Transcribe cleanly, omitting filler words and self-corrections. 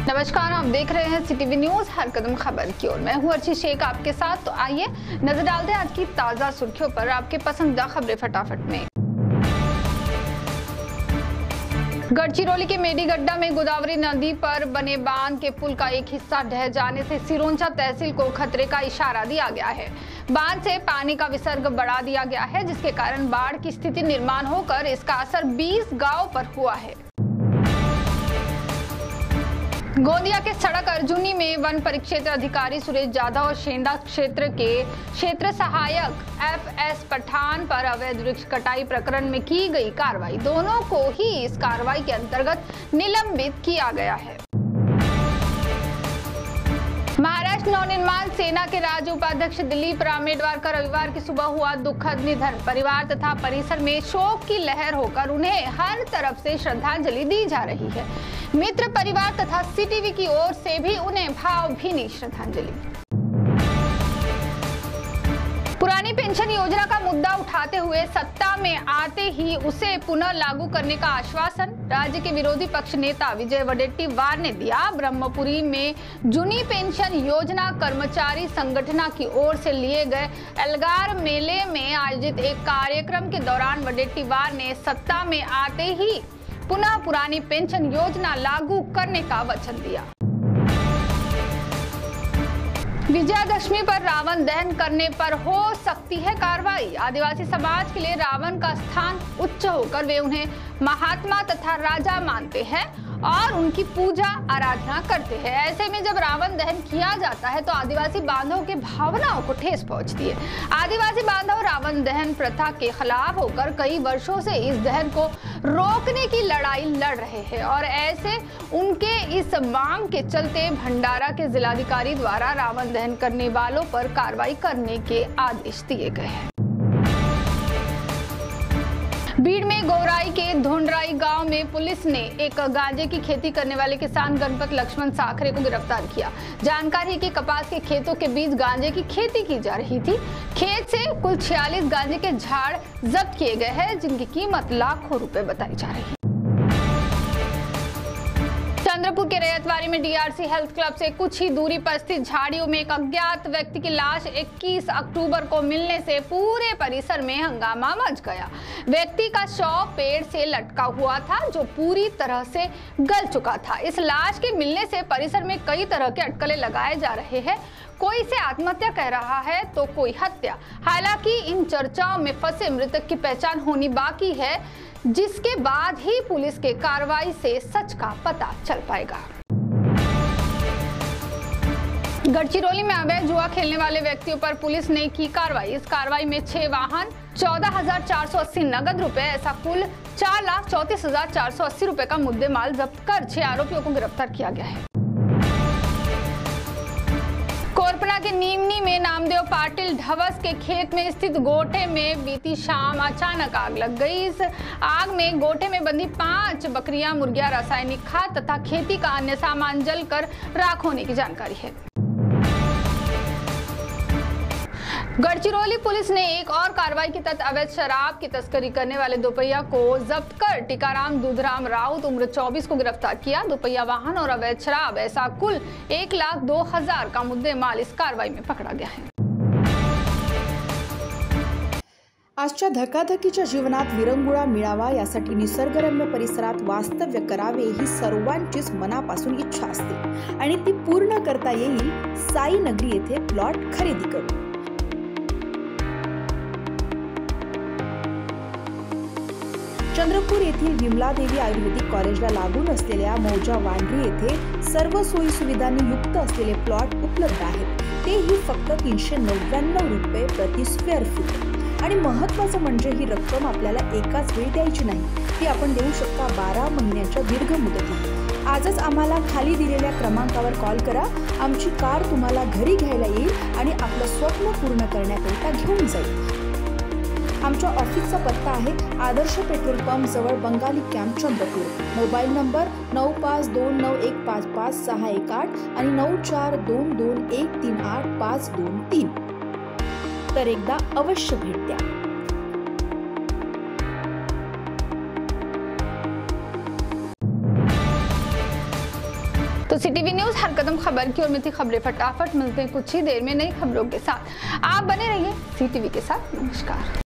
नमस्कार, आप देख रहे हैं सिटीवी न्यूज हर कदम खबर की ओर। मैं हूं अर्ची शेख आपके साथ। तो आइए नजर डालते हैं आज की ताजा सुर्खियों पर। आपके पसंदीदा खबरें फटाफट में। गढ़चिरौली के मेडीगड्ढा में गोदावरी नदी पर बने बांध के पुल का एक हिस्सा ढह जाने से सिरोंचा तहसील को खतरे का इशारा दिया गया है। बांध से पानी का विसर्ग बढ़ा दिया गया है, जिसके कारण बाढ़ की स्थिति निर्माण होकर इसका असर 20 गांवों पर हुआ है। गोंदिया के सड़क अर्जुनी में वन परिक्षेत्र अधिकारी सुरेश जाधव और शेंडा क्षेत्र के क्षेत्र सहायक FS पठान पर अवैध वृक्ष कटाई प्रकरण में की गई कार्रवाई। दोनों को ही इस कार्रवाई के अंतर्गत निलंबित किया गया है। महाराष्ट्र नवनिर्माण सेना के राज्य उपाध्यक्ष दिलीप रामेडवार का रविवार की सुबह हुआ दुखद निधन। परिवार तथा परिसर में शोक की लहर होकर उन्हें हर तरफ से श्रद्धांजलि दी जा रही है। मित्र परिवार तथा सिटीवी की ओर से भी उन्हें भावभीनी श्रद्धांजलि। पुरानी पेंशन योजना का मुद्दा उठाते हुए सत्ता में आते ही उसे पुनः लागू करने का आश्वासन राज्य के विरोधी पक्ष नेता विजय वडेट्टीवार ने दिया। ब्रह्मपुरी में जूनी पेंशन योजना कर्मचारी संगठन की ओर से लिए गए एल्गार मेले में आयोजित एक कार्यक्रम के दौरान वडेट्टीवार ने सत्ता में आते ही पुनः पुरानी पेंशन योजना लागू करने का वचन दिया। विजयादशमी पर रावण दहन करने पर हो सकती है कार्रवाई। आदिवासी समाज के लिए रावण का स्थान उच्च होकर वे उन्हें महात्मा तथा राजा मानते हैं और उनकी पूजा आराधना करते हैं। ऐसे में जब रावण दहन किया जाता है तो आदिवासी बांधवों की भावनाओं को ठेस पहुंचती है। आदिवासी बांधव रावण दहन प्रथा के खिलाफ होकर कई वर्षों से इस दहन को रोकने की लड़ाई लड़ रहे हैं और ऐसे उनके इस मांग के चलते भंडारा के जिलाधिकारी द्वारा रावण दहन करने वालों पर कार्रवाई करने के आदेश दिए गए हैं। भीड़ में गौराई के धोंडराई गांव में पुलिस ने एक गांजे की खेती करने वाले किसान गणपत लक्ष्मण साखरे को गिरफ्तार किया। जानकारी कि कपास के खेतों के बीच गांजे की खेती की जा रही थी। खेत से कुल 46 गांजे के झाड़ जब्त किए गए हैं, जिनकी कीमत लाखों रुपए बताई जा रही है। चंद्रपुर के रैयतवाड़ी में DRC हेल्थ क्लब से कुछ ही दूरी पर स्थित झाड़ियों में एक अज्ञात व्यक्ति की लाश 21 अक्टूबर को मिलने से पूरे परिसर में हंगामा मच गया। व्यक्ति का शव पेड़ से लटका हुआ था, जो पूरी तरह से गल चुका था। इस लाश के मिलने से परिसर में कई तरह के अटकलें लगाए जा रहे हैं। कोई इसे आत्महत्या कह रहा है तो कोई हत्या। हालांकि इन चर्चाओं में फंसे मृतक की पहचान होनी बाकी है, जिसके बाद ही पुलिस के कार्रवाई से सच का पता चल पाएगा। गढ़चिरौली में अवैध जुआ खेलने वाले व्यक्तियों पर पुलिस ने की कार्रवाई। इस कार्रवाई में 6 वाहन, 14,480 नगद रुपए, ऐसा कुल 4,34,480 रुपए का मुद्देमाल जब्त कर 6 आरोपियों को गिरफ्तार किया गया है। कोरपना के नीमनी में नामदेव पाटिल ढवस के खेत में स्थित गोठे में बीती शाम अचानक आग लग गई। इस आग में गोठे में बंधी 5 बकरियां, मुर्गियां, रासायनिक खाद तथा खेती का अन्य सामान जलकर राख होने की जानकारी है। गढ़चिरौली पुलिस ने एक और कार्रवाई के तहत अवैध शराब की तस्करी करने वाले दोपहिया को जब्त कर टीकाराम दूधराम राउत उम्र 24 को गिरफ्तार किया। दोपहिया वाहन और अवैध शराब, ऐसा कुल 1,02,000 का मुद्देमाल इस कार्रवाई में पकड़ा गया है। आजच्या धकाधकीच्या जीवनात विरंगुळा मिळावा यासाठी निसर्गरम्य परिसरात वास्तव्य करावे ही सर्वांचीच मनापासून इच्छा असते आणि ती पूर्ण करता येईल साई नगरी येथे प्लॉट खरेदी करून। चंद्रपूर येथील विमलादेवी आयुर्वेदिक कॉलेजला लागून असलेल्या मौजा वांड्री येथे सर्व सोयी सुविधांनी युक्त असलेले प्लॉट उपलब्ध आहेत। तेही फक्त 399 रुपये प्रति स्क्वेअर फूट। आणि महत्त्वाचं म्हणजे ही रक्कम आपल्याला एकाच वेळी द्यायची नाही, ती आपण देऊ शकता 12 महिन्याच्या दीर्घ मुदतीत। आजच आम्हाला खाली दिलेल्या क्रमांकावर कॉल करा। आमची कार तुम्हाला घरी घ्यायला येईल आणि आपलं स्वप्न पूर्ण करण्याकरिता घेऊन जाईल। आमच्या ऑफिसचा पत्ता आहे आदर्श पेट्रोल पंप जवळ Bengali camp Chandrapur. Mobile number 9529155618 आणि 9422138523। तर एकदा अवश्य भेट द्या। तो CTV न्यूज हर कदम खबर की ओर में थी खबरें फटाफट मिलते हैं कुछ ही देर में नई खबरों के साथ। आप बने रहिए CTV के साथ। नमस्कार।